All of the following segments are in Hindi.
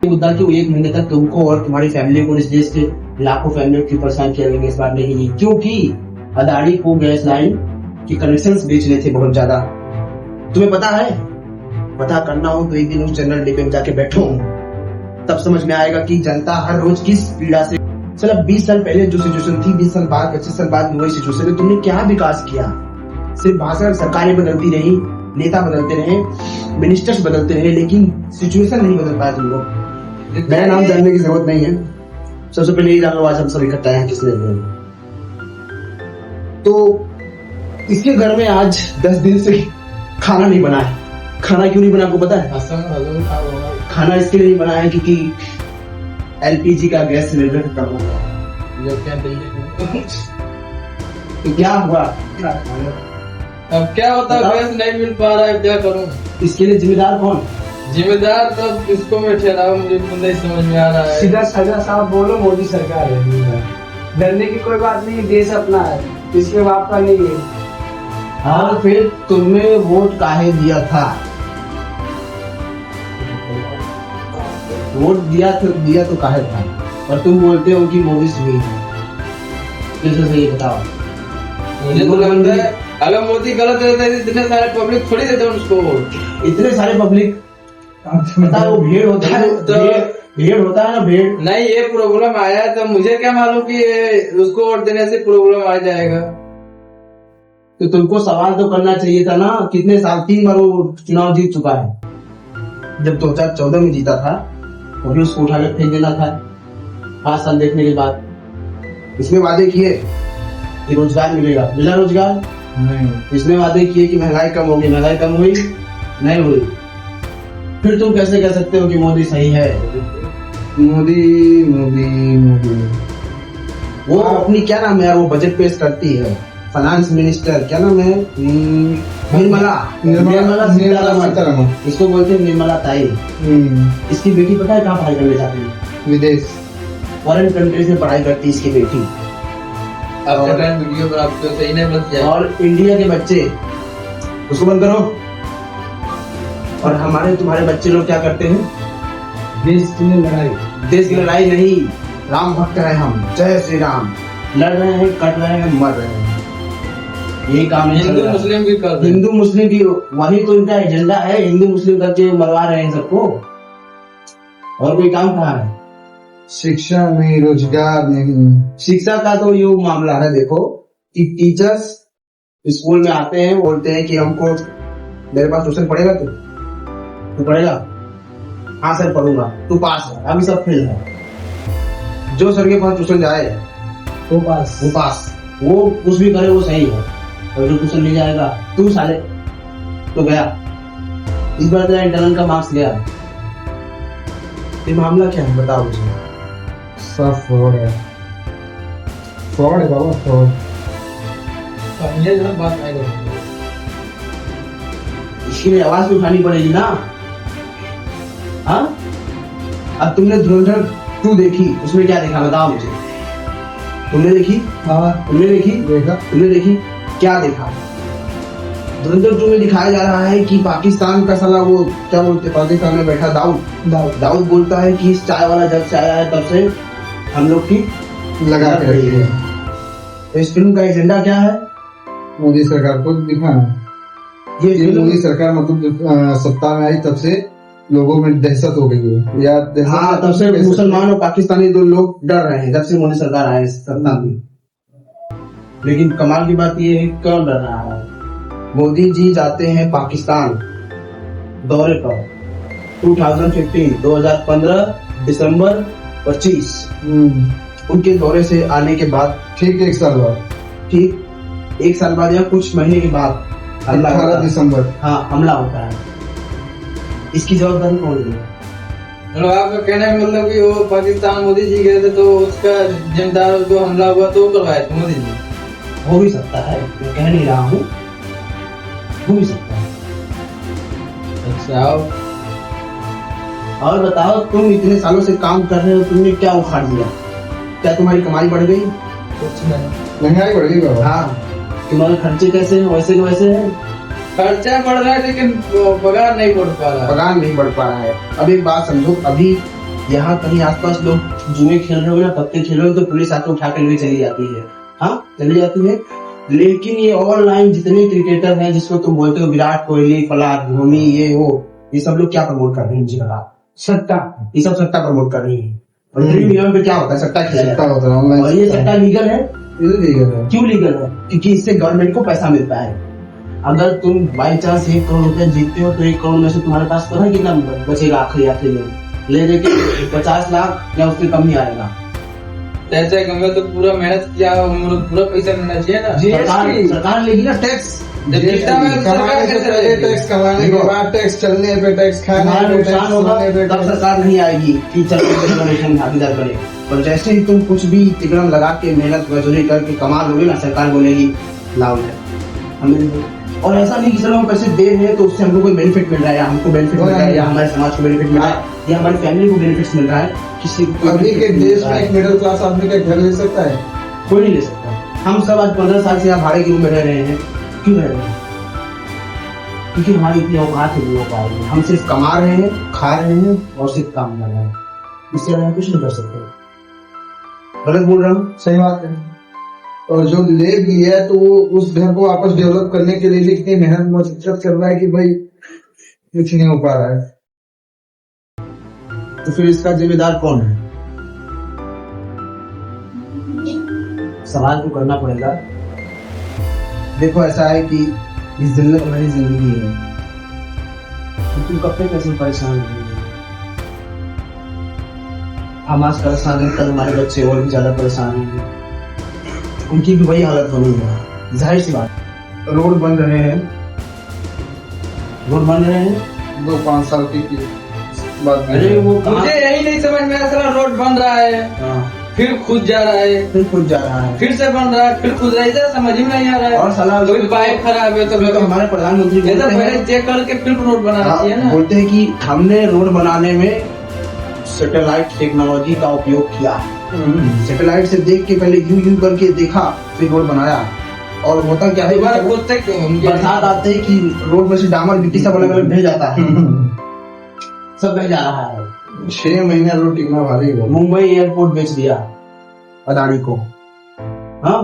मुद्दा कि वो 1 महीने तक तुमको और तुम्हारी फैमिली को इस देश के लाखों फैमिली को परेशान किया गया इस बात में ही, क्योंकि अदानी को गैस लाइन के कनेक्शंस बेचने थे बहुत ज्यादा। तुम्हें पता है? पता करना हो तो एक दिन उस जनरल डिब्बे में जाके बैठो, तब समझ में आएगा कि जनता हर रोज किस पीड़ा से। चलो 20 साल पहले जो सिचुएशन थी, 20 साल बाद 25 साल बाद वही सिचुएशन है। तुमने क्या विकास किया? सिर्फ भाषण, सरकारें बदलती रही, नेता बदलते रहे, मिनिस्टर्स बदलते रहे, लेकिन सिचुएशन नहीं बदल पाया तुम लोग। मेरा नाम जानने की जरूरत नहीं है, सबसे पहले ये जानो आज हम सब इकट्ठा हैं किसने। तो इसके घर में आज 10 दिन से खाना नहीं बना है। खाना क्यों नहीं बना आपको पता है? खाना इसके लिए नहीं बना है क्योंकि एलपीजी का गैस सिलेंडर खत्म हो गया। तो क्या हुआ? अब क्या होता है, गैस नहीं मिल पा रहा है, क्या करूं? इसके लिए जिम्मेदार कौन? जिम्मेदार तब इसको मैं ठहराऊं, मुझे नहीं समझ में आ रहा है। सीधा साधा साहब बोलो, मोदी सरकार है, डरने की कोई बात नहीं, देश अपना है, इसके बाप का नहीं है। हाँ, फिर तुमने वोट काहे दिया था? वोट दिया तो काहे था? और तुम बोलते हो कि मोदी सही है, कैसे सही बताओ? मुझे तो लगता है अगर मोदी गलत रहता है इतने सारे पब्लिक थोड़ी देते उसको वोट। इतने सारे पब्लिक पता है वो भीड़ होता है, भीड़ होता है ना, भीड़। नहीं, ये प्रॉब्लम आया है तो मुझे क्या मालूम कि उसको वोट देने से प्रॉब्लम आ जाएगा। तो तुमको सवाल तो करना चाहिए था ना, कितने साल, 3 बार वो चुनाव जीत चुका है। जब 2014 में जीता था वही उसको उठा के फेंक देना था 5 साल देखने के बाद। इसमें वादे किए कि रोजगार मिलेगा, मिला रोजगार नहीं। इसमें वादे किए कि महंगाई कम होगी, महंगाई कम हुई नहीं हुई। फिर तुम कैसे कह सकते हो कि मोदी सही है? मोदी मोदी मोदी वो अपनी क्या नाम है, वो बजट पेश करती है, फाइनेंस मिनिस्टर, क्या नाम है, निर्मला सीतारमण। इसको बोलते हैं निर्मला ताई। इसकी बेटी पता है कहाँ पढ़ाई करने जाती है? विदेश, फॉरेन कंट्रीज में पढ़ाई करती है इसकी बेटी। वीडियो पर आपको सही नहीं बता जाए। और इंडिया के बच्चे, उसको बंद करो। और हमारे तुम्हारे बच्चे लोग क्या करते हैं? देश की लड़ाई, देश की लड़ाई नहीं, राम भक्त है हम, जय श्री राम, लड़ रहे हैं, कट रहे हैं, मर रहे हैं, यही काम है। हिंदू मुस्लिम भी कर रहे हैं। हिंदू मुस्लिम की वही तो इनका एजेंडा है, हिंदू मुस्लिम करके मरवा रहे हैं सबको। और कोई काम कहाँ है? शिक्षा नहीं, रोजगार नहीं। शिक्षा का तो ये मामला है, देखो कि टीचर्स स्कूल में आते हैं, बोलते हैं कि हमको, मेरे पास ट्यूशन पढ़ेगा तू पढ़ेगा? हाँ सर पढ़ूंगा। तू पास है, अभी सब फेल है। जो सर के पास ट्यूशन जाए वो पास, वो कुछ भी करे वो सही है। और जो ट्यूशन नहीं जाएगा तू साले तो गया। इस बार तेरा इंटरनल का मार्क्स गया। ये मामला क्या है बताओ मुझे। सब फ्रॉड है, फ्रॉड है बाबा, फ्रॉड। ये जो बात नहीं करूंगा, इसके लिए आवाज भी उठानी पड़ेगी ना। हाँ, अब तुमने धुरंधर 2 देखी, उसमें क्या देखा बताओ मुझे। तुमने देखी? हाँ, तुमने देखी? देखा। तुमने देखी? क्या देखा? धुरंधर 2 में दिखाया जा रहा है कि पाकिस्तान का साला वो क्या बोलते, पाकिस्तान में बैठा दाऊद बोलता है कि इस चाय वाला जब से आया है तब से हम लोग की लगा के रखी है। तो इस फिल्म का एजेंडा क्या है? मोदी सरकार को दिखाना। ये मोदी सरकार मतलब सत्ता में आई तब से लोगों में दहशत हो गई है, या हाँ, तब से मुसलमान और पाकिस्तानी 2 लोग डर रहे हैं जब से मोदी सरकार आए सत्ता में। लेकिन कमाल की बात ये है, कौन डर रहा है? मोदी जी जाते हैं पाकिस्तान दौरे पर 2015 दिसंबर 25। उनके दौरे से आने के बाद ठीक 1 साल बाद, ठीक 1 साल बाद या कुछ महीने के बाद 18 दिसंबर, हाँ, हमला होता है। इसकी जवाबदारी कौन है? मतलब आपका कहने का मतलब कि वो पाकिस्तान मोदी जी गए थे तो उसका जिम्मेदार जो हमला हुआ तो करवाए थे मोदी जी। हो भी सकता है, मैं कह नहीं रहा हूँ, हो भी सकता है। अच्छा, और बताओ, तुम इतने सालों से काम कर रहे हो, तुमने क्या उखाड़ दिया? क्या तुम्हारी कमाई बढ़ गई? कुछ नहीं, महंगाई बढ़ गई बाबा। हाँ, तुम्हारे खर्चे कैसे हैं? वैसे के वैसे हैं। खर्चा बढ़ रहा है लेकिन पगार नहीं बढ़ पा रहा है। पगार नहीं बढ़ पा रहा है। अब एक बात समझो, अभी यहाँ कहीं आसपास लोग जुए खेल रहे हो ना, पत्ते खेल रहे हो, तो पुलिस आके उठा के लिए चली जाती है। हाँ, चली जाती है। लेकिन ये ऑनलाइन जितने क्रिकेटर हैं जिसको तुम बोलते हो विराट कोहली, फलान, धोनी, ये सब लोग क्या प्रमोट कर रहे हैं? मुझे बता। सट्टा, ये सब सट्टा प्रमोट कर रही है। और ड्रीम 11 पे क्या होता है? सट्टा खेलता सट्टा है। होता है ऑनलाइन। और ये सट्टा लीगल है। ये लीगल है। क्यों लीगल है? क्योंकि इससे गवर्नमेंट को पैसा मिलता है। अगर तुम बाई चांस 1 करोड़ रुपए जीतते हो तो 1 करोड़ में से तुम्हारे पास पता है कितना बचेगा आखिरी में? ले दे के 50 लाख या उससे कम ही आएगा। ऐसे कम तो पूरा मेहनत किया, पूरा पैसा मिलना चाहिए ना। सरकार लेगी ना टैक्स। जब जीतता है तो कमाने से पहले टैक्स, कमाने के बाद टैक्स, चलने पे टैक्स, खाने पे टैक्स, नुकसान होगा सोने पे तब टैक्स। सरकार नहीं आएगी कि चलो डोनेशन भागीदार बने। और जैसे ही तुम कुछ भी तिकड़म लगा के मेहनत मजदूरी करके कमा लोगे ना, सरकार बोलेगी लाओ है हमें। और ऐसा नहीं कि चलो हम पैसे दे रहे हैं तो उससे हमको कोई बेनिफिट मिल रहा है, या हमको बेनिफिट मिल रहा है, या हमारे समाज को बेनिफिट मिल रहा है, या हमारी फैमिली को बेनिफिट मिल रहा है, किसी को अभी के देश में एक मिडिल क्लास आदमी का घर ले सकता है? कोई नहीं ले सकता। हम सब आज 15 साल से यहाँ भाड़े के रूम में रह रहे हैं। क्यों रह रहे हैं? क्योंकि हमारी इतनी औकात है नहीं हो पा रही है। हम सिर्फ कमा रहे हैं, खा रहे हैं और सिर्फ काम कर रहे हैं, इससे ज्यादा कुछ नहीं कर सकते। गलत बोल रहा हूँ? सही बात है। और जो ले भी है तो वो उस घर को वापस डेवलप करने के लिए भी इतनी मेहनत मशक्कत कर रहा है कि भाई कुछ नहीं हो पा रहा है। तो फिर इसका जिम्मेदार कौन है? सवाल तो करना पड़ेगा। देखो ऐसा है कि इस जिंदगी हमारी जिंदगी है, तो तुम कब तक कैसे परेशान रहेंगे? हम आज परेशान हैं, कल हमारे बच्चे और भी ज्यादा परेशान होंगे, उनकी भी वही हालत होनी है। जाहिर सी बात। रोड बन रहे हैं, 2-5 साल की बात नहीं अरे है। वो मुझे यही नहीं समझ में आया, साला रोड बन रहा है, फिर खुद जा रहा है, फिर खुद जा रहा है, फिर से बन रहा है, फिर खुद रहा है, इधर समझ में नहीं आ रहा है। और साला कोई बाइक खराब है तो हमारे प्रधानमंत्री ये तो बोलते पहले हैं, चेक करके फिर रोड बनाना चाहिए ना। बोलते हैं कि हमने रोड बनाने में सैटेलाइट टेक्नोलॉजी का उपयोग किया। सैटेलाइट से देख के पहले यू करके देखा, फिर रोड बनाया। और होता क्या है, बरसात आते ही कि रोड में से डामर गिट्टी सब अलग अलग बह जाता है, सब बह जा रहा है। 6 महीने रोड टिकना भारी है। मुंबई एयरपोर्ट बेच दिया अदानी को। हाँ,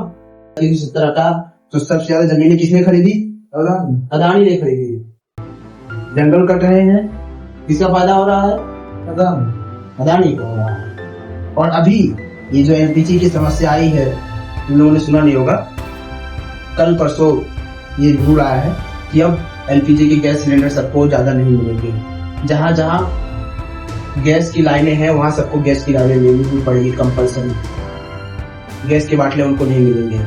370 का। तो सबसे ज्यादा जमीनें किसने खरीदी? अदानी ने खरीदी। जंगल कट रहे हैं, किसका फायदा हो रहा है? अदानी को हो रहा है। और अभी ये जो एलपीजी की समस्या आई है, तुम लोगों ने सुना नहीं होगा, कल परसों ये रूल आया है कि अब एलपीजी के गैस सिलेंडर सबको ज्यादा नहीं मिलेंगे। जहां जहां गैस की लाइनें हैं वहां सबको गैस की लाइनें लेनी पड़ेगी कंपल्सरी। गैस के बाटले उनको नहीं मिलेंगे।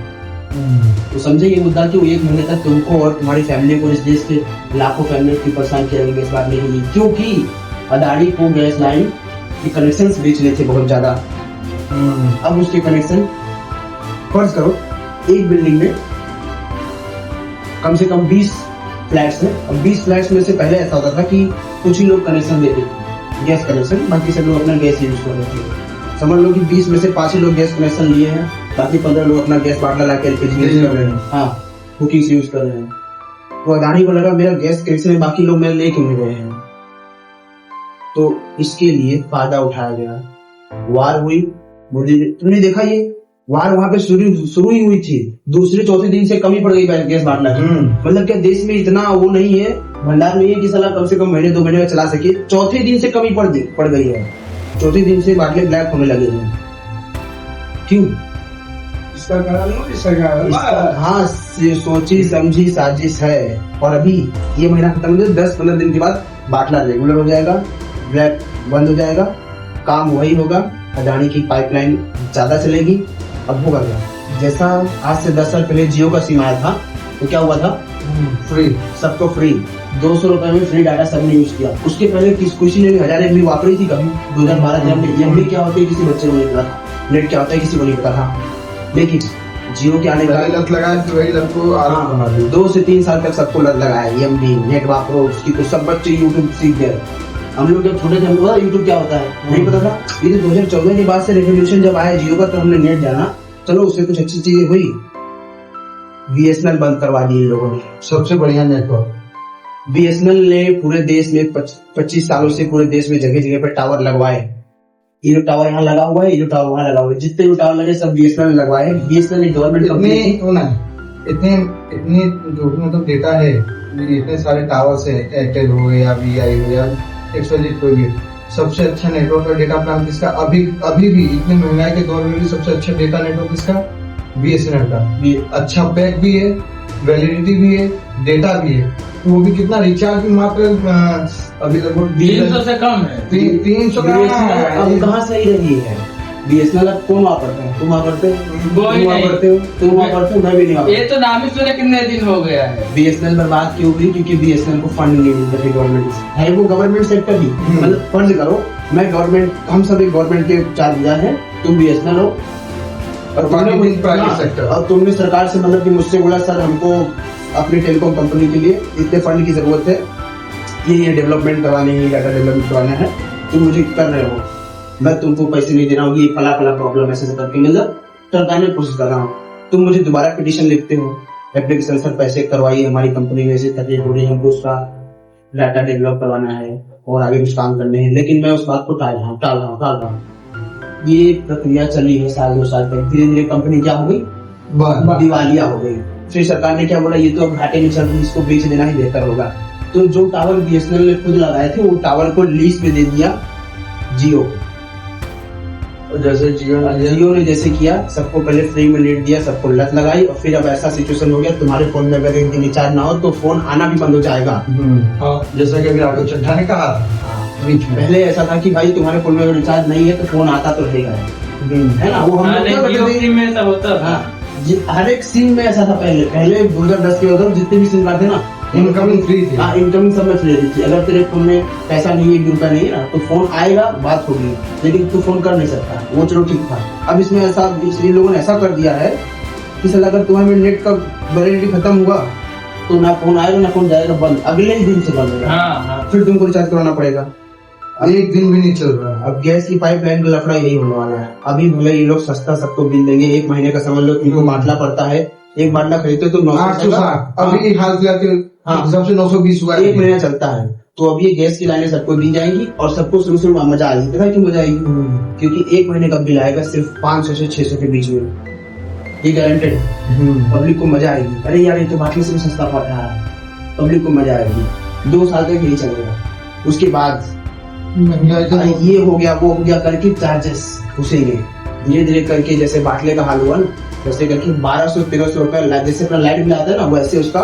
तो समझे ये मुद्दा कि 1 महीने तक तुमको और तुम्हारी फैमिली को, इस देश के लाखों फैमिली की परेशान किया गया, इस बात नहीं मिली, क्योंकि अदानी को गैस लाइन के कनेक्शन बेचने थे बहुत ज्यादा। अब उसके कनेक्शन, फर्ज करो एक बिल्डिंग में कम से कम 20 फ्लैट्स हैं। अब 20 फ्लैट्स में से पहले ऐसा होता था कि कुछ ही लोग कनेक्शन देते थे, गैस कनेक्शन, बाकी सब लोग अपना गैस यूज कर रहे थे। समझ लो कि 20 में से 5 ही लोग गैस कनेक्शन लिए हैं, बाकी 15 लोग अपना गैस बाटला लाके एलपीजी यूज कर रहे हैं। हाँ, कुकिंग यूज कर रहे हैं। तो अदानी को लगा मेरा गैस कनेक्शन है, बाकी लोग मेरे ले क्यों नहीं रहे हैं? तो इसके लिए फायदा उठाया गया। वार हुई, मोदी ने, तुमने देखा ये वार वहां पे शुरू ही हुई थी, दूसरे चौथे दिन से कमी पड़ गई गैस बांटना की। मतलब क्या देश में इतना वो नहीं है, भंडार नहीं है कि साला कम से कम महीने 2 महीने में चला सके। चौथे दिन से कमी पड़ गई है, चौथे दिन से बाटले ब्लैक होने लगे हैं। क्यों? हाँ, सोची समझी साजिश है। और अभी ये महीना खत्म हो जाए, 10-15 दिन के बाद बाटला रेगुलर हो जाएगा, ब्लैक बंद हो जाएगा, काम वही होगा, अदानी की पाइपलाइन ज्यादा चलेगी। अब होगा क्या? जैसा आज से 10 साल पहले जियो का सिम आया था तो क्या हुआ था? फ्री, सबको फ्री, 200 रुपए में फ्री डाटा सबने यूज किया। उसके पहले किसी ने 1000 MB वापरी थी कभी? 2012 MB क्या होती है किसी बच्चे को नहीं पता था, नेट क्या होता है किसी को नहीं पता था। लेकिन जियो के आने वाले लत लगाए तो वही लत को आदत बना दी। 2 से 3 साल तक सबको लत लगाया, MB नेट वापरो उसकी, तो सब बच्चे यूट्यूब सीख गए। हम लोग जब छोटे थे हमको पता यूट्यूब क्या होता है? नहीं पता था। ये 2014 के बाद से रेवोल्यूशन जब आया जियो का, तो हमने नेट जाना, चलो उससे कुछ अच्छी चीजें हुई। BSNL बंद करवा दी इन लोगों ने, सबसे बढ़िया नेटवर्क। BSNL ने पूरे देश में 25 सालों से पूरे देश में जगह जगह पर टावर लगवाए, ये जो टावर यहाँ लगा हुआ है, ये जो टावर वहाँ लगा हुआ है, जितने भी टावर लगे सब बीएसएनएल ने लगवाए। बीएसएनएल एक गवर्नमेंट कंपनी इतनी है। वो ना इतने इतनी जो भी मतलब डेटा है, इतने सारे टावर्स है, एयरटेल हो गया, वीआई हो गया, एक्सवाइजेड कोई भी, सबसे अच्छा नेटवर्क का डेटा प्लान किसका? अभी अभी भी इतने महंगाई के दौर में भी सबसे अच्छा डेटा नेटवर्क किसका? बीएसएनएल का। अच्छा पैक भी है, वैलिडिटी भी है, डेटा भी है। वो भी कितना रिचार्ज भी मात्र अभी लगभग 300 से कम है। 300 का बीएसएनएल अब कहाँ सही रही है? बीएसएनएल अब कौन वापरते हैं? तुम वापरते हो, कोई नहीं। तुम वापरते हो, मैं भी नहीं वापरता। ये तो नाम ही सुने कितने दिन हो गया है। बीएसएनएल बर्बाद क्यों हुई? क्योंकि बीएसएनएल को फंड नहीं मिल रही गवर्नमेंट से। है वो गवर्नमेंट सेक्टर ही, मतलब फंड करो। मैं गवर्नमेंट, हम सभी गवर्नमेंट के चार्ज हैं, तुम बीएसएनएल हो और marketing private sector। और तुमने सरकार से मतलब कि मुझसे बोला सर हमको अपनी टेलीकॉम कंपनी के लिए इतने फंड की जरूरत है, ये डेवलपमेंट करवाने है, डाटा डेवलपमेंट करवाना है, तुम मुझे कर रहे हो, मैं तुमको पैसे नहीं दे रहा हूँ, ये फला फला प्रॉब्लम ऐसे करके मतलब टरकाने की कोशिश कर रहा हूँ। तुम मुझे दोबारा पिटीशन लिखते हो, एप्लीकेशन सर पैसे करवाइए, हमारी कंपनी में ऐसे तकलीफ हो रही है, हमको उसका डाटा डेवलप करवाना है और आगे कुछ काम करने हैं, लेकिन मैं उस बात को टाल रहा हूँ। ये प्रक्रिया चली है साल 2 साल तक। धीरे धीरे कंपनी क्या हो गई? दिवालिया हो गई। फिर सरकार ने क्या बोला, ये तो अब घाटे में चल रही है, इसको बेच देना ही बेहतर होगा। तो जो टावर बीएसएनएल ने खुद लगाए थे, वो टावर को लीज पे दे दिया जियो को। जैसे जियो ने जैसे किया, सबको पहले फ्री में नेट दिया, सबको लत लगाई, और फिर अब ऐसा सिचुएशन हो गया तुम्हारे फोन में अगर एक दिन रिचार्ज ना हो तो फोन आना भी बंद हो जाएगा। जैसा कि अभी राघव चड्ढा ने कहा बीच में। पहले ऐसा था कि भाई तुम्हारे फोन में अगर रिचार्ज नहीं है तो फोन आता तो रहेगा, है ना? वो हम लोग क्या करते थे? में ऐसा होता था। हर एक सिम में ऐसा था। पहले 2010 के वक्त जितने भी सिम कार्ड थे ना, इनकमिंग फ्री थी। हाँ, इनकमिंग सब में फ्री थी। अगर तेरे फोन में पैसा नहीं है, 1 रुपया नहीं है ना, तो फोन आएगा, बात होगी, लेकिन तू फोन कर नहीं सकता। वो चलो ठीक था। अब इसमें ऐसा, इसलिए लोगों ने ऐसा कर दिया है कि सर अगर तुम्हारे नेट का वैलिडिटी खत्म हुआ तो ना फोन आएगा ना फोन जाएगा, बंद, अगले ही दिन से बंद होगा। हाँ। फिर तुमको रिचार्ज करवाना पड़ेगा। एक दिन भी नहीं चल रहा। अब गैस की पाइपलाइन का लफड़ा यही होने वाला है। अभी भले ये लोग सस्ता सबको बिल देंगे, 1 महीने का समझ लो, तुमको बाटला पड़ता है, एक बाटला खरीदते तो 860 अभी हाल फिलहाल के हिसाब से 920 हुआ है। 1 महीना चलता है। तो अब ये गैस की लाइनें सबको दी जाएंगी और सबको शुरू में मजा आएगी। पता है क्यों मजा आएगी? क्योंकि 1 महीने का बिल आएगा सिर्फ 500 से 600 के बीच में, ये गारंटेड है। पब्लिक को मजा आएगी, अरे यार ये तो बाटले से भी सस्ता पड़ रहा है, पब्लिक को मजा आएगी। 2 साल तक यही चलेगा। उसके बाद ये हो गया वो हो गया करके चार्जेस घुसेंगे धीरे धीरे करके। जैसे बाटले का हाल हुआ ना, वैसे करके 1200-1300 रुपए जैसे अपना लाइट बिल आता है ना, वैसे उसका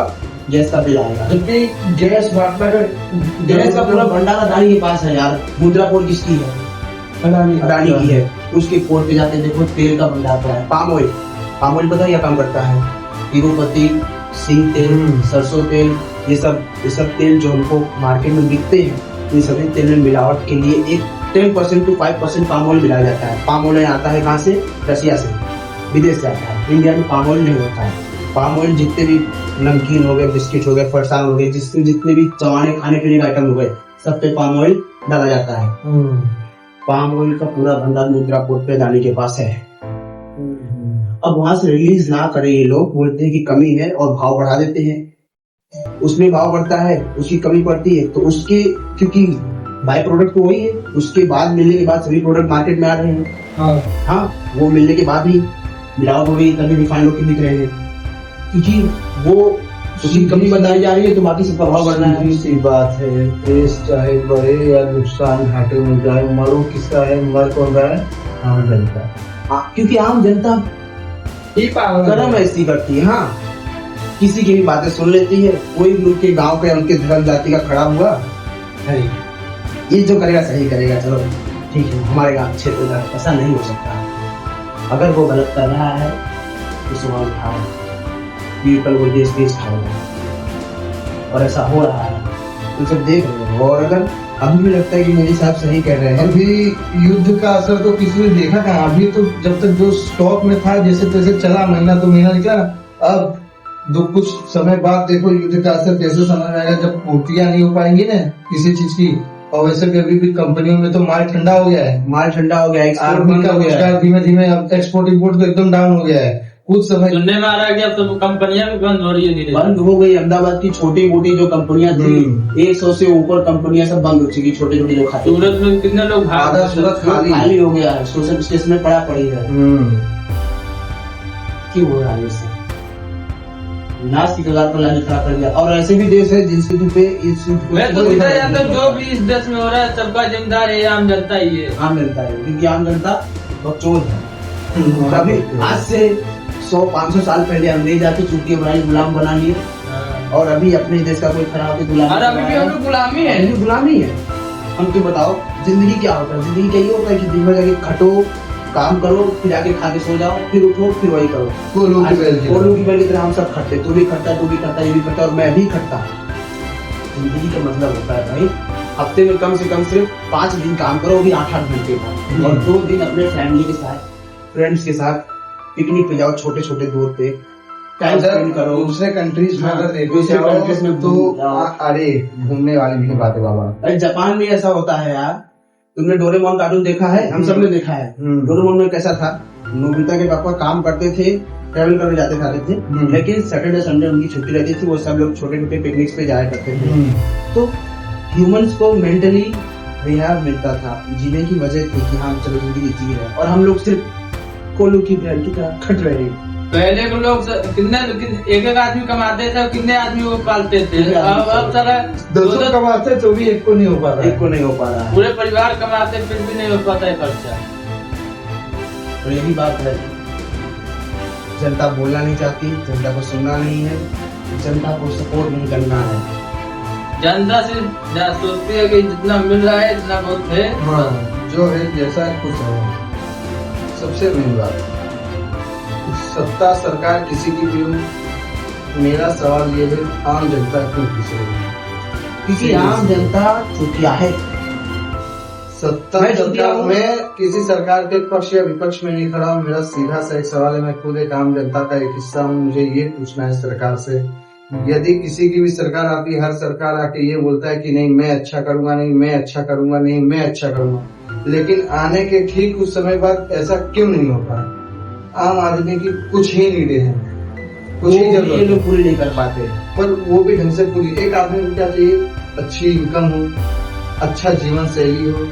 गैस का बिल आएगा। जबकि गैस बाटला का गैस का पूरा भंडारा अदानी के पास है यार। मुद्रा पोर्ट किसकी है? अदानी की है। उसके पोर्ट पे जाते देखो तेल का भंडार पड़ा है। पाम ऑयल पता है क्या काम करता है? तिरुपति, सिंह तेल, सरसों तेल, ये सब तेल जो हमको मार्केट में बिकते हैं, इन सभी तेल में मिलावट के लिए एक 10% to 5% पाम ऑयल मिलाया जाता है। पाम ऑयल आता है कहाँ से? रसिया से, विदेश से आता है। इंडिया में पाम ऑयल नहीं होता है। पाम ऑयल जितने भी नमकीन हो गए, बिस्किट हो गए, फरसान हो गए, जितने भी चवाने खाने पीने के आइटम हो गए, सब पे पाम ऑयल डाला जाता है। पाम ऑयल का पूरा भंडार मुद्रा पोर्ट पे अदानी के पास है। अब वहां से रिलीज ना करें ये लोग, बोलते हैं कि कमी है और भाव बढ़ा देते हैं। उसमें भाव बढ़ता है, उसकी कमी पड़ती है, तो उसके क्योंकि बाय प्रोडक्ट तो वही है, उसके बाद मिलने के बाद सभी प्रोडक्ट मार्केट में आ रहे हैं। हाँ, वो मिलने के बाद ही मिलावट हो गई, तभी रिफाइंड होकर बिक रहे हैं, क्योंकि वो उसकी कमी बताई जा रही है, तो बाकी सब प्रभाव बढ़ रहा है। सी बात है, देश चाहे बढ़े या नुकसान घाटे में जाए, मरो किसका है, मर कौन रहा है? आम जनता। क्योंकि आम जनता कर्म ऐसी करती है। हाँ, किसी की भी बातें सुन लेती है। कोई भी उनके गांव के उनके धर्म जाति का खड़ा हुआ, अरे ये जो करेगा सही करेगा, चलो ठीक है, हमारे गांव क्षेत्र का ऐसा नहीं हो सकता। अगर वो गलत कर रहा है तो सवाल उठाओ, ये कल वो देश खाएगा, और ऐसा हो रहा है तो सब देख रहे हो। और अगर अभी भी लगता है कि मोदी साहब सही कह रहे हैं, अभी युद्ध का असर तो किसी ने देखा कहाँ? अभी तो जब तक जो स्टॉक में था जैसे तैसे चला, महीना तो महीना निकला। अब दो कुछ समय बाद देखो युद्ध का असर कैसे समझ आएगा, जब पूर्तियां नहीं हो पाएंगी ना किसी चीज की। और वैसे भी अभी भी कंपनियों में तो माल ठंडा हो गया है, माल ठंडा हो गया है, आर्मी का रोजगार धीमे धीमे, अब एक्सपोर्ट इंपोर्ट तो एकदम डाउन हो गया है। कुछ समय सुनने में आ रहा है कि अब तो कंपनियां भी बंद हो रही है धीरे बंद हो गई। अहमदाबाद की छोटी मोटी जो कंपनियां थी, 100 से ऊपर कंपनियां सब बंद हो चुकी, छोटे छोटे जो खाते सूरत में कितने लोग भाग आधा सूरत खाली खाली हो गया है, सोशल स्टेशन में पड़ा पड़ी है। क्यों हो रहा है ये सब? नाश की कगार पर लाने खड़ा कर दिया। और ऐसे भी देश है जिनके पे इस मैं तो सीधा जानता हूँ जो भी इस देश में हो रहा है सबका जिम्मेदार है आम जनता ही है। आम जनता है, क्योंकि आम जनता बकचोद है। कभी आज से 100-500 साल पहले अंग्रेज आके चुटकी बनाई, गुलाम बना लिए, और अभी अपने देश का कोई खराब के गुलाम। और अभी भी हम लोग गुलामी है। अभी गुलामी है। हम तो बताओ जिंदगी क्या होता है? जिंदगी क्या ये होता है कि दिन भर जाके खटो, काम करो, फिर आके खा के सो जाओ, फिर उठो, फिर वही करो। कोल्हू की बैल की तरह हम सब खटते, तू भी खटता, तू भी खटता, ये भी खटता, और मैं भी खटता। जिंदगी का मतलब होता है भाई, हफ्ते में कम से कम सिर्फ 5 दिन काम करो, भी 8-8 घंटे का, और 2 दिन अपने फैमिली के साथ, फ्रेंड्स के साथ पिकनिक पे जाओ, छोटे छोटे दूर पे टाइम स्पेंड करो। दूसरे कंट्रीज में अगर देखो दूसरे countries में तो जाओ। अरे घूमने वाली भी बात है बाबा। अरे जापान में ऐसा होता है यार, तुमने डोरेमोन कार्टून देखा है? हम सब ने देखा है। डोरेमोन में कैसा था, नोबिता के पापा काम करते थे, ट्रेवल करने जाते थे, लेकिन सैटरडे संडे उनकी छुट्टी रहती थी, वो सब लोग छोटे छोटे पिकनिक्स पे जाया करते थे। तो ह्यूमंस को मेंटली रिहाब मिलता था, जीने की वजह थी कि हाँ चलो जिंदगी जी रहे हैं, और हम लोग सिर्फ कोल्हू की भेड़ की तरह खट रहे हैं। पहले के लोग कितने एक एक आदमी कमाते थे, कितने आदमी वो पालते थे। अब सारा 200 कमाते तो भी एक को नहीं हो पा रहा है। एक को नहीं हो पा रहा है। पूरे परिवार कमाते फिर भी नहीं हो पाता है खर्चा। और यही बात है, जनता बोलना नहीं चाहती, जनता को सुनना नहीं है, जनता को सपोर्ट नहीं करना है। जनता से सोचती है कि जितना मिल रहा है इतना बहुत है। हाँ, जो है जैसा कुछ है। सबसे मेन बात, सत्ता सरकार किसी की भी हो, मेरा सवाल ये है आम जनता क्यों पीछे है? क्योंकि आम जनता चुतिया है। सत्ता मैं चुतिया सरकार हूँ। में किसी सरकार के पक्ष या विपक्ष में नहीं खड़ा हूँ। मेरा सीधा सा एक सवाल है, मैं खुद एक आम जनता का एक हिस्सा हूँ। मुझे ये पूछना है सरकार से, यदि किसी की भी सरकार आती है, हर सरकार आके ये बोलता है कि नहीं मैं अच्छा करूंगा, नहीं मैं अच्छा करूंगा, नहीं मैं अच्छा करूंगा, लेकिन आने के ठीक कुछ समय बाद ऐसा क्यों नहीं होता? आम आदमी की कुछ ही नीडें हैं, कुछ ही ये जरूरत लोग पूरी नहीं कर पाते। पर वो भी ढंग से पूरी। एक आदमी को क्या चाहिए? अच्छी इनकम हो, अच्छा जीवन शैली हो,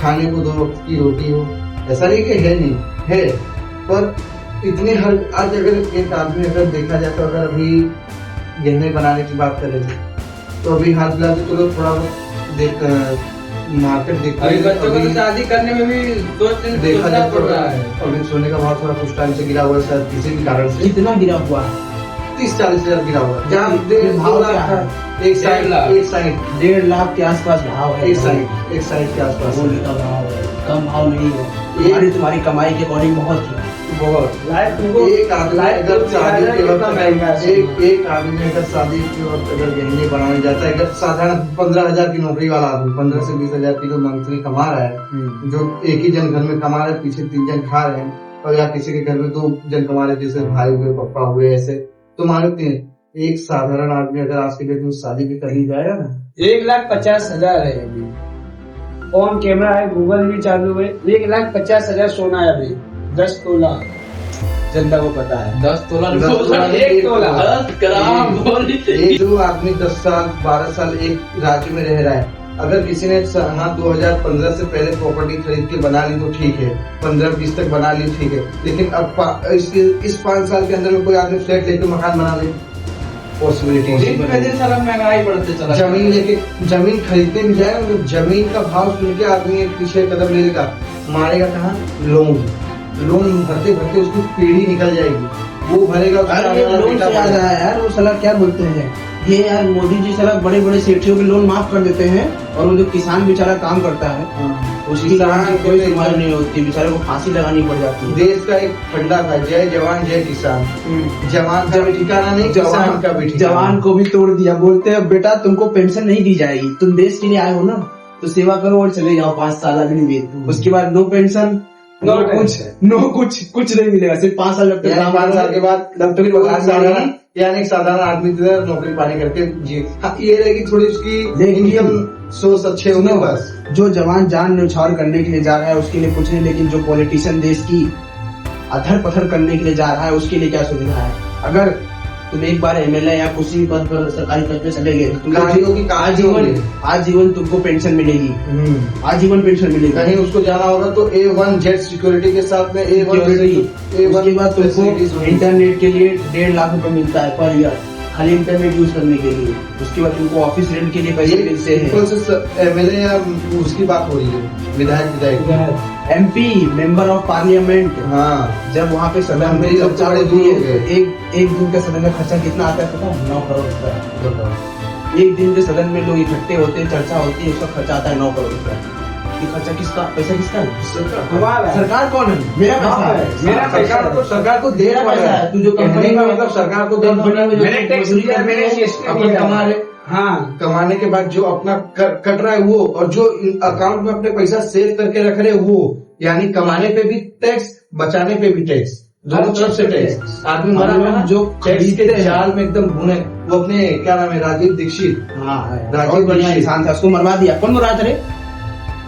खाने को 2 वक्त की रोटी हो। ऐसा नहीं कि है नहीं है, पर इतने हर आज अगर एक आदमी अगर देखा जाए तो अगर अभी गहने बनाने की बात करें तो अभी हाथ फिलहाल तो लोग थोड़ा बहुत देख मार्केट देखते अभी हैं। बच्चों को तो अभी शादी करने में भी देखा जाए पड़ तो रहा है। अभी सोने का भाव थोड़ा कुछ टाइम से गिरा हुआ है, शायद किसी भी कारण से कितना गिरा हुआ है? 30-40 हजार गिरा हुआ है। जहाँ भाव क्या है? एक साइड 1.5 लाख के आसपास भाव है। एक साइड के आसपास गोल्ड का भाव है, कम भाव नहीं है। तुम्हारी कमाई के अकॉर्डिंग बहुत है। बहुत एक आदमी अगर शादी के वक्त एक आदमी अगर शादी के वक्त अगर गहने बनाने जाता है, अगर साधारण 15,000 की नौकरी वाला आदमी 15 से 20,000 की जो मंथली कमा रहा है, जो एक ही जन घर में कमा रहे हैं, पीछे 3 जन खा रहे हैं, और या किसी के घर में 2 जन कमा रहे हैं, जैसे भाई हुए, पापा हुए, ऐसे तो मानते हैं। एक साधारण आदमी अगर आज के डेट में शादी भी कर ही जाएगा ना, 1,50,000 है अभी। ऑन कैमरा है, गूगल भी चालू है। 1,50,000 सोना है अभी, 10 तोला। जनता को पता है। 10 तोला 1 तोला 10 ग्राम बोली। ये जो आदमी 10 साल 12 साल एक राज्य में रह रहा है, अगर किसी ने 2015 से पहले प्रॉपर्टी खरीद के बना ली तो ठीक है, 15-20 तक बना ली ठीक है, लेकिन अब इस 5 साल के अंदर में कोई आदमी फ्लैट लेके मकान बना ले, पॉसिबिलिटी। दिन पे दिन सारा महंगाई बढ़ते चला। जमीन लेके जमीन खरीदने भी जाए तो जमीन का भाव सुन के आदमी एक पीछे कदम ले लेगा, मारेगा कहाँ? लोन भरते भरते उसकी पीढ़ी निकल जाएगी, वो भरेगा। अरे लोन से याद आया यार, वो साला क्या बोलते हैं ये यार, मोदी जी साला बड़े बड़े सेठियों के लोन माफ कर देते हैं, और वो जो किसान बेचारा काम करता है उसकी कोई सुनवाई नहीं होती, बेचारे को फांसी लगानी पड़ जाती है। देश का एक फंडा था, जय जवान जय किसान। जवान का भी ठिकाना नहीं, किसान का भी ठिकाना। जवान को भी तोड़ दिया। बोलते हैं बेटा तुमको पेंशन नहीं दी जाएगी, तुम देश के लिए आए हो ना, तो सेवा करो और चले जाओ 5 साल अग्नि में। उसके बाद नो पेंशन, नो कुछ नहीं मिलेगा, सिर्फ 5 साल जब तक 5 साल के बाद यानी साधारण आदमी की तरह नौकरी पानी करके जी। हाँ, ये रहेगी थोड़ी उसकी इनकम सोर्स अच्छे होंगे बस। जो जवान जान न्यौछावर करने के लिए जा रहा है उसके लिए कुछ नहीं, लेकिन जो पॉलिटिशियन देश की अधर पथर करने के लिए जा रहा है, उसके लिए क्या सुविधा है? अगर तुम एक बार एमएलए या किसी पद पर सरकारी पद पे चले गए तो तुमको गाड़ियों की कहाँ आजीवन तुमको पेंशन मिलेगी, आजीवन पेंशन मिलेगी। कहीं उसको जाना होगा तो A1 जेट सिक्योरिटी के साथ में A1 उसके बाद तुमको इंटरनेट के लिए 1.5 लाख रुपए मिलता है पर ईयर, खाली इंटरनेट यूज करने के लिए। उसके बाद तुमको ऑफिस रेंट के लिए पैसे मिलते हैं। एमएलए या उसकी बात हो रही है, विधायक एमपी मेंबर ऑफ पार्लियामेंट, हाँ, जब वहाँ पे सदन में चर्चा होती है, एक दिन का सदन में खर्चा कितना आता है पता है? 9 करोड़ रुपए। एक दिन के सदन में लोग इकट्ठे होते हैं, चर्चा होती है, उसका खर्चा आता है 9 करोड़ रुपए। ये खर्चा किसका? पैसा किसका है? सरकार कौन है? मेरा पैसा है, मेरा पैसा तो सरकार को दे रहा पैसा है। तू जो कंपनी का मतलब सरकार को मैंने टैक्स दिया, मैंने अपन कमा रहे, हाँ, कमाने के बाद जो अपना कट रहा है वो, और जो अकाउंट में अपने पैसा सेव करके रख रहे वो, यानी कमाने पे भी टैक्स, बचाने पे भी टैक्स, दोनों तरफ से टैक्स। आदमी मरा जो टैक्स के जाल में एकदम भुने। वो अपने क्या नाम है, राजीव दीक्षित, हाँ राजीव बढ़िया इंसान था, उसको मरवा दिया। कौन मरवा था रे?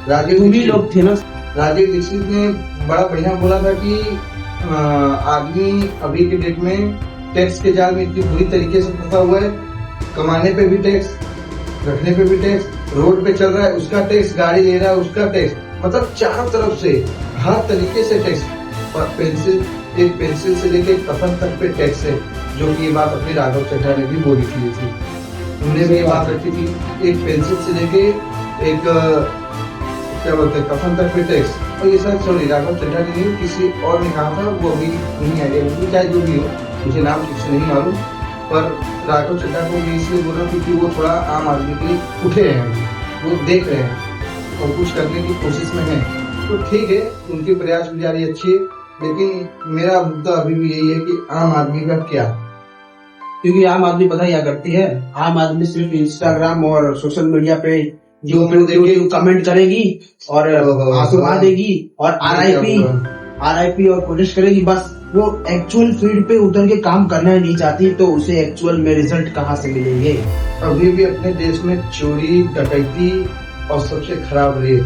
राजीव तुम ही लोग थे ना। राजीव दीक्षित ने बड़ा बढ़िया बोला था कि आदमी अभी के डेट में टैक्स के जाल में इतनी बुरी तरीके से फंसा हुआ है, कमाने पे भी टैक्स, रखने पे भी टैक्स, रोड पे चल रहा है उसका टैक्स, गाड़ी ले रहा है उसका टैक्स, मतलब चारों तरफ से हर तरीके से टैक्स। और एक पेंसिल से लेके कफन तक पे टैक्स है, जो कि ये बात अपनी राघव चड्ढा ने भी बोली थी। उन्होंने भी ये बात रखी थी, एक पेंसिल से लेके एक क्या बोलते हैं कफन तक पे टैक्स। और ये सब सॉरी राघव चड्ढा ने नहीं, किसी और ने कहा था, वो अभी नहीं आइडिया, चाहे जो भी हो, मुझे नाम ठीक से नहीं मालूम, पर राघव चड्ढा को मैं इसलिए बोल रहा हूँ क्योंकि वो थोड़ा आम आदमी के लिए उठे हैं, वो देख रहे हैं और कुछ करने की कोशिश में है। तो ठीक है, उनकी प्रयास गुजारी अच्छी है, लेकिन मेरा मुद्दा अभी भी यही है कि आम आदमी का क्या। क्योंकि आम आदमी पता क्या करती है? आम आदमी सिर्फ इंस्टाग्राम और सोशल मीडिया पे जो कमेंट करेगी और आशीर्वाद देगी और आरआईपी और कोशिश करेगी, बस वो एक्चुअल फील्ड पे उतर के काम करना नहीं चाहती, तो उसे एक्चुअल में रिजल्ट कहाँ से मिलेंगे? अभी भी अपने देश में चोरी, डकैती और सबसे खराब रेप।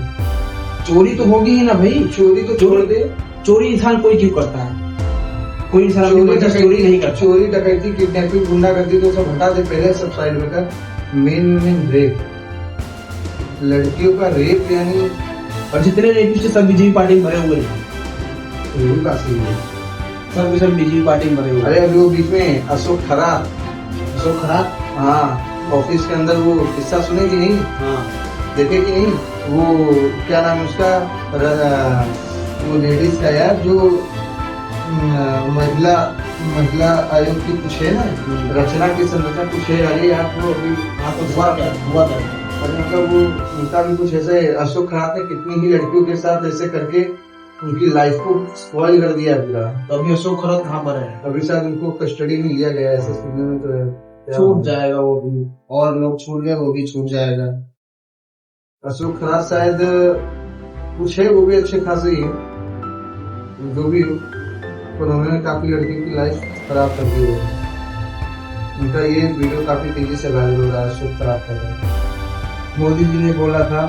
चोरी तो होगी ही ना भाई, चोरी तो छोड़ दे, चोरी इंसान कोई क्यों करता है? कोई इंसान चोरी नहीं करता। चोरी, डकैती, किडनैपिंग, गुंडागर्दी तो सब हटा दे, पहले सब साइड में कर। मेन रेप, लड़कियों का रेप, यानी और जितने रेपिस्ट सब बीजेपी पार्टी में भरे हुए हैं, सब बीजेपी पार्टी में भरे हुए। अरे अभी वो बीच में अशोक खराब, हाँ, ऑफिस के अंदर वो किस्सा सुने कि नहीं? हाँ, देखे कि नहीं? वो क्या नाम है उसका, वो लेडीज का यार, जो महिला आयोग की कुछ है ना, रचना की संरचना कुछ है, अरे यार वो अभी हुआ क्या? अरे मतलब वो उनका भी कुछ ऐसे, अशोक खराब ने कितनी ही लड़कियों के साथ ऐसे करके उनकी लाइफ को स्पॉइल कर दिया पूरा। तो अभी अशोक खराब कहाँ पर है? अभी शायद उनको कस्टडी में लिया गया है, ऐसा सुनने में तो है। छूट जाएगा वो भी, और लोग छूट गए, वो भी छूट जाएगा। अशोक खराब शायद कुछ है, वो भी अच्छे खासे ही है, जो भी, पर उन्होंने काफी लड़कियों की लाइफ खराब कर दी है। उनका ये वीडियो काफी तेजी से वायरल हो रहा है, अशोक खराब कर रहा है। मोदी जी ने बोला था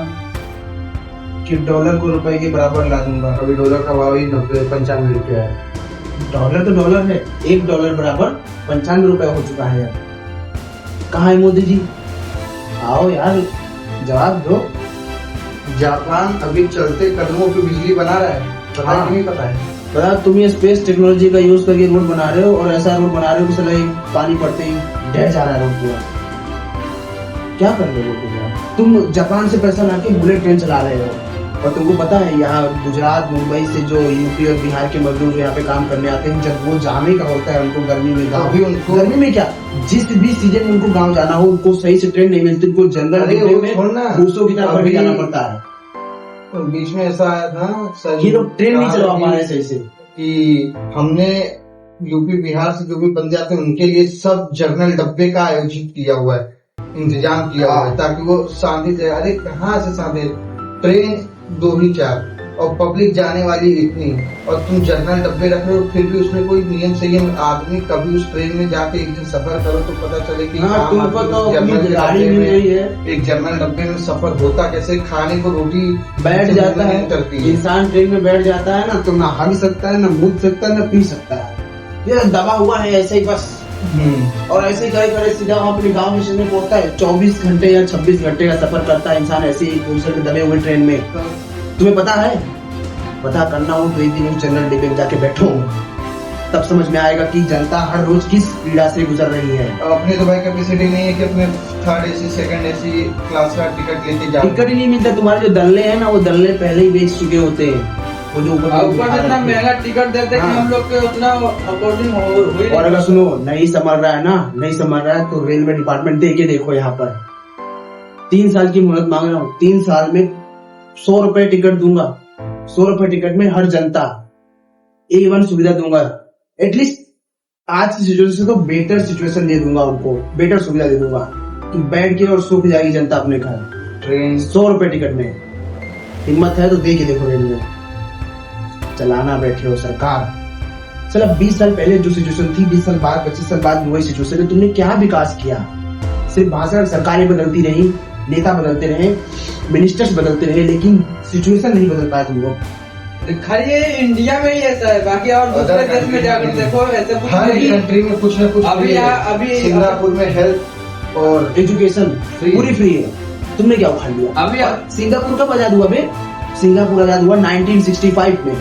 कि डॉलर को रुपए के बराबर ला दूंगा। अभी डॉलर का भाव ही 95 रुपया है। डॉलर तो डॉलर है, $1 बराबर 95 रुपए हो चुका है यार। कहाँ है मोदी जी? आओ यार, जवाब दो। जापान अभी चलते कदमों पे बिजली बना रहा है, पता है कि नहीं पता है? पता, तुम ये स्पेस टेक्नोलॉजी का यूज करके रोड बना रहे हो, और ऐसा रोड बना रहे हो कि साला पानी पड़ते ही ढह जा रहा है रोड पूरा। क्या कर रहे हो तुम? जापान से पैसा लाके बुलेट ट्रेन चला रहे हो, और तुमको पता है यहाँ गुजरात, मुंबई से जो यूपी और बिहार के मजदूर जो यहाँ पे काम करने आते हैं, जब वो जाने का होता है उनको गर्मी में, गाँव भी उनको गर्मी में क्या, जिस भी सीजन में उनको गाँव जाना हो, उनको सही से ट्रेन नहीं मिलती, उनको जनरल में दूसरों की तरफ भी जाना पड़ता है। तो बीच में ऐसा आया था, ये लोग ट्रेन नहीं चलवा पा रहे सही से, कि हमने यूपी बिहार से जो भी बंदे आते हैं उनके लिए सब जर्नल डब्बे का आयोजित किया हुआ है, इंतजाम किया हुआ है, ताकि वो शांति से, अरे कहाँ से शांति, ट्रेन 2 ही 4, और पब्लिक जाने वाली इतनी, और तुम जनरल डब्बे रख रहे हो, फिर भी उसमें कोई नियम संयम, आदमी कभी उस ट्रेन में जाके एक दिन सफर करो तो पता चले कि हाँ, आम तुमको आदमी तो जनरल अपनी के गाड़ी डब्बे मिल में, रही है, एक जनरल डब्बे में सफर होता कैसे, खाने को रोटी बैठ जाता है, करती है। इंसान ट्रेन में बैठ जाता है ना तो ना हग सकता है, ना मुद सकता है, ना पी सकता है, ये दबा हुआ है ऐसे ही बस। और ऐसे ही करे करे सीधा वहाँ अपने गाँव स्टेशन में पहुंचता है। 24 घंटे या 26 घंटे का सफर करता है इंसान ऐसे ही दूसरे में दबे हुए ट्रेन में। तुम्हें पता है, पता करना हो तो एक दिन उस जनरल डिब्बे में जाके बैठो, तब समझ में आएगा कि जनता हर रोज किस पीड़ा से गुजर रही है। अपने तो भाई कैपेसिटी नहीं है कि अपने third AC second AC class का टिकट लेके जाओ। टिकट ही नहीं मिलता। तुम्हारे जो दल्ले हैं ना, वो दल्ले पहले ही बेच चुके होते हैं। वो जो ऊपर ऊपर जितना महंगा टिकट देते हैं कि हाँ। हम लोग के उतना अकॉर्डिंग हो ही और अगर सुनो नहीं समझ रहा है ना, नहीं समझ रहा है तो रेलवे डिपार्टमेंट दे के देखो यहाँ पर 3 साल की मोहलत मांग रहा हूँ। 3 साल में 100 रुपए टिकट दूंगा। 100 रुपए टिकट में हर जनता A1 सुविधा दूंगा। एटलीस्ट आज की सिचुएशन से तो बेटर सिचुएशन दे दूंगा उनको, बेटर सुविधा दे दूंगा कि बैठ के और सो के जाएगी जनता अपने घर। ट्रेन 100 रुपए टिकट में हिम्मत है तो दे के देखो। रेलवे चलाना बैठे हो सरकार। चलो 20 साल पहले जो सिचुएशन थी, 20 साल बाद 25 साल बाद वही सिचुएशन है। तुमने क्या विकास किया? सिर्फ भाषा सरकारें बदलती रही, नेता बदलते रहे, मिनिस्टर्स बदलते रहे, लेकिन सिचुएशन नहीं बदल पाया तुम लोग। खाली ये इंडिया में ही ऐसा है, बाकी और दूसरे देश में जाकर देखो ऐसा कुछ हर नहीं। कंट्री में कुछ न कुछ अभी free है। यहाँ- अभी- सिंगापुर में हेल्थ और एजुकेशन Free। पूरी फ्री है। तुमने क्या उखाड़ लिया? अभी- और सिंगापुर कब आजाद हुआ बे? सिंगापुर आजाद हुआ 1965 में।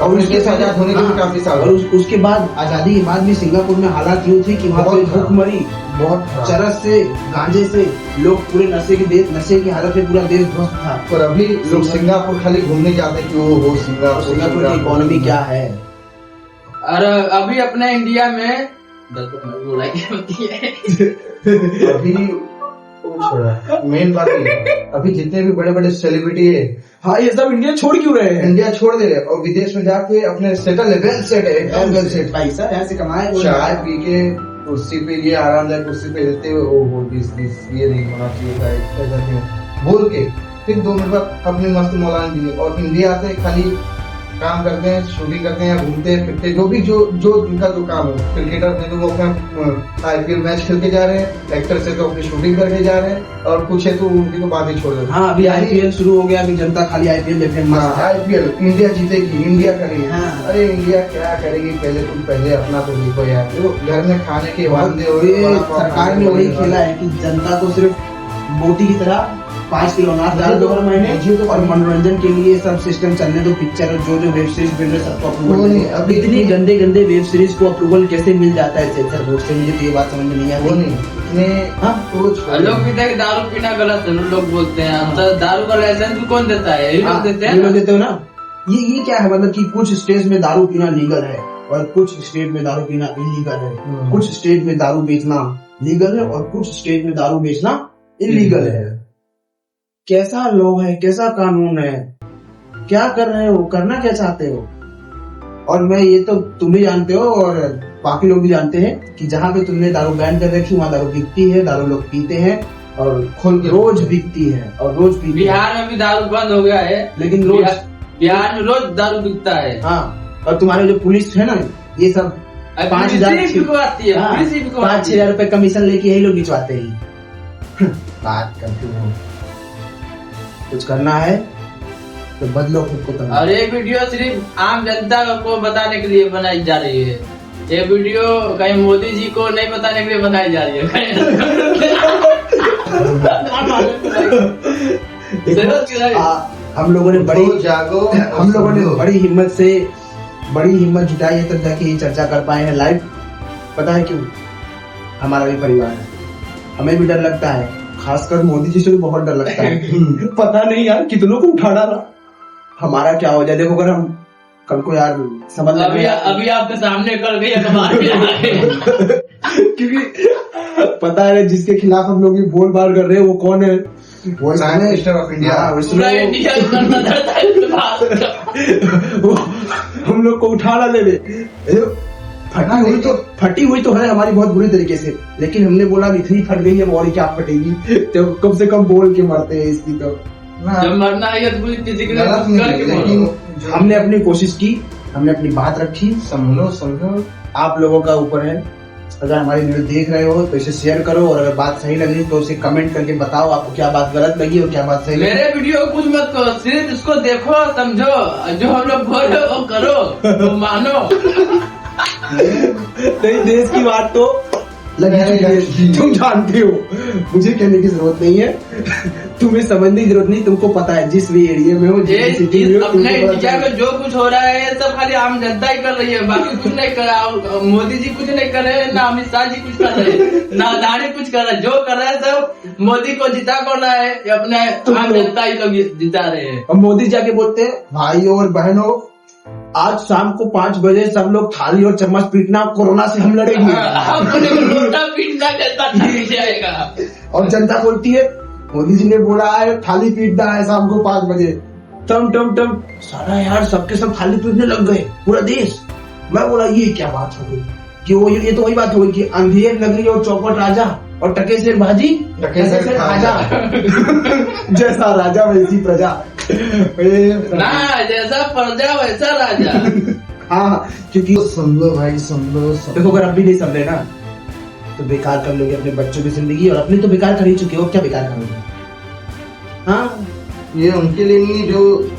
और उसके आजाद होने के भी काफी साल और उसके बाद आजादी के बाद भी सिंगापुर में हालात यूँ थी कि वहाँ पे बहुत खराब। भूखमरी, बहुत खराब। चरस से, गांजे से लोग पूरे नशे की हालत में पूरा देश ध्वस्त था। पर अभी लोग सिंगापुर खाली घूमने जाते हैं कि वो हो और सिंगापुर की इकोनॉमी क्या है? और अभी अपना इंडिया में बोला क्या होती है अभी मेन बात ये है, अभी जितने भी बड़े बड़े सेलिब्रिटी है हाँ, ये सब इंडिया छोड़ क्यों रहे हैं? इंडिया छोड़ दे रहे हैं और विदेश में जाके अपने सेटल है, वेल सेट है, एकदम वेल सेट। पैसा ऐसे कमाए वो चाय पी के कुर्सी पे ये आरामदायक कुर्सी पे रहते हुए ओ दिस ये नहीं होना चाहिए था, ऐसा क्यों बोल के फिर 2 मिनट बाद अपने मस्त मौलाना दिए। और इंडिया आते हैं खाली काम करते हैं, शूटिंग करते हैं, घूमते फिरते, जो भी जो जिनका जो काम हो। क्रिकेटर है तो वो अपना IPL मैच खेल के जा रहे हैं, एक्टर से तो अपनी शूटिंग करके जा रहे हैं, और कुछ है तो उनकी तो बात ही छोड़ देते हैं। हाँ, अभी IPL शुरू हो गया, अभी जनता खाली IPL देखने में मस्त है। IPL इंडिया जीतेगी, इंडिया करेगी। हाँ। अरे इंडिया क्या करेगी? पहले अपना तो देखो यार, देखो घर में खाने के वादे हो ये सरकार ने वही खेला है कि जनता को सिर्फ मोदी की तरह 5 किलो अनाज डाल दो हर महीने और मनोरंजन के लिए सब सिस्टम चलने दो। पिक्चर जो वेब सीरीज बन रहे सबको वो अप्रूवल नहीं, नहीं। अभी इतनी गंदे गंदे वेब सीरीज को अप्रूवल कैसे मिल जाता है सेंसर बोर्ड से? मुझे तो ये बात समझ में नहीं वो आती। नहीं इतने हाँ? तो छोड़ो। लोग भी देख दारू पीना गलत है, लोग बोलते हैं तो दारू का लाइसेंस भी कौन देता है? यही लोग देते हैं ये लोग ना। देते हो ना। ये क्या है मतलब कि कुछ स्टेट में दारू पीना लीगल है और कुछ स्टेट में दारू पीना इलीगल है। कुछ स्टेट में दारू बेचना लीगल है और कुछ स्टेट में दारू बेचना इलीगल है। कैसा लॉ है, कैसा कानून है? क्या कर रहे हो, करना क्या चाहते हो? और मैं ये तो तुम भी जानते हो और बाकी लोग भी जानते हैं कि जहाँ पे तुमने दारू बैन कर रखी वहाँ दारू बिकती है, दारू लोग पीते हैं और खोल के रोज बिकती है और रोज पीते हैं। बिहार में भी दारू बंद हो गया है, लेकिन रोज बिहार में रोज दारू बिकता है। हाँ, और तुम्हारे जो पुलिस है ना, ये सब 5,000 पुलिस ही बिकवाती है, पुलिस ही बिकवाती 5-6 हजार रुपए कमीशन लेके यही लोग बिचवाते हैं। बात करते हो, कुछ करना है तो बदलो खुद को। और ये वीडियो सिर्फ आम जनता को बताने के लिए बनाई जा रही है। ये वीडियो कहीं मोदी जी को नहीं बताने के लिए बनाई जा रही है। हम लोगों ने बड़ी तो जागो, हम लोगों ने बड़ी हिम्मत जुटाई है तब जाके ये चर्चा कर पाए हैं लाइव। पता है क्यों? हमारा भी परिवार है, हमें भी डर लगता है, खासकर मोदी जी से भी बहुत डर लगता है। पता नहीं यार कितनों को उठा डाला, हमारा क्या हो जाए। देखो अगर हम कल को यार समझ अभी आपके सामने कर गई अखबार में। क्योंकि पता है जिसके खिलाफ हम लोग ये बोल बार कर रहे हैं वो कौन है? वो प्राइम मिनिस्टर ऑफ इंडिया। पूरा इंडिया वो हम लोग को उठा डाले। फटी हुई तो है हमारी बहुत बुरी तरीके से, लेकिन हमने बोला इतनी फट गई है और क्या फटेगी, तो कम से कम बोल के मरते हैं इसकी। तो ना जब मरना है तो कोई किसी के लिए गलत कुछ नहीं करके है, मरो। लेकिन जो- हमने अपनी कोशिश की, हमने अपनी बात रखी, समझो समझो आप लोगों का ऊपर है। अगर हमारी वीडियो देख रहे हो तो इसे शेयर करो, और अगर बात सही लगी तो उसे कमेंट करके बताओ आपको क्या बात गलत लगी और क्या बात सही लगी। मेरे वीडियो को कुछ मत करो, सिर्फ इसको देखो, समझो, जो हम लोग बोल रहे हो वो करो, वो मानो। नहीं, देश की बात तो लगी चुकी है, तुम जानते हो, मुझे कहने की जरूरत नहीं है। तुम्हें समझने की जरूरत नहीं, तुमको पता है जिस भी एरिया में हो, ये जिस सिटी में हो, अपने तुमको पता इंडिया है। में जो कुछ हो रहा है ये सब खाली आम जनता ही कर रही है, बाकी कुछ नहीं कर रहा। मोदी जी कुछ नहीं कर रहे, ना अमित शाह जी कुछ कर रहे, ना अदानी कुछ कर रहा है। जो कर रहा है सब मोदी को जिता कौन रहा है, ये अपने आम जनता ही लोग जिता रहे हैं। और मोदी जाके बोलते हैं, भाइयों और बहनों, आज शाम को 5 बजे सब लोग थाली और चम्मच पीटना, कोरोना से हम लड़ेंगे। हम लोटा पीटना कैसा ठीक जाएगा। और जनता बोलती है, मोदी जी ने बोला है थाली पीटना है शाम को 5 बजे। टम टम टम, सारा यार सबके सब थाली पीटने लग गए, पूरा देश। मैं बोला ये क्या बात हो गई, कि वो ये तो वही बात हो गई कि अंधेर नगरी और चौपट राजा और टके से भाजी टके से खाजा। जैसा राजा वैसी प्रजा। ना जैसा प्रजा वैसा राजा। हाँ, क्योंकि समझो भाई, समझो देखो अगर अब भी नहीं समझे ना तो बेकार कर लोगे अपने बच्चों की जिंदगी, और अपनी तो बेकार कर ही चुके हो, क्या बेकार करोगे। हाँ ये उनके लिए नहीं जो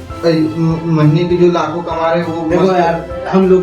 महीने की जो लाखों कमा रहे हैं वो देखो यार, हम लोग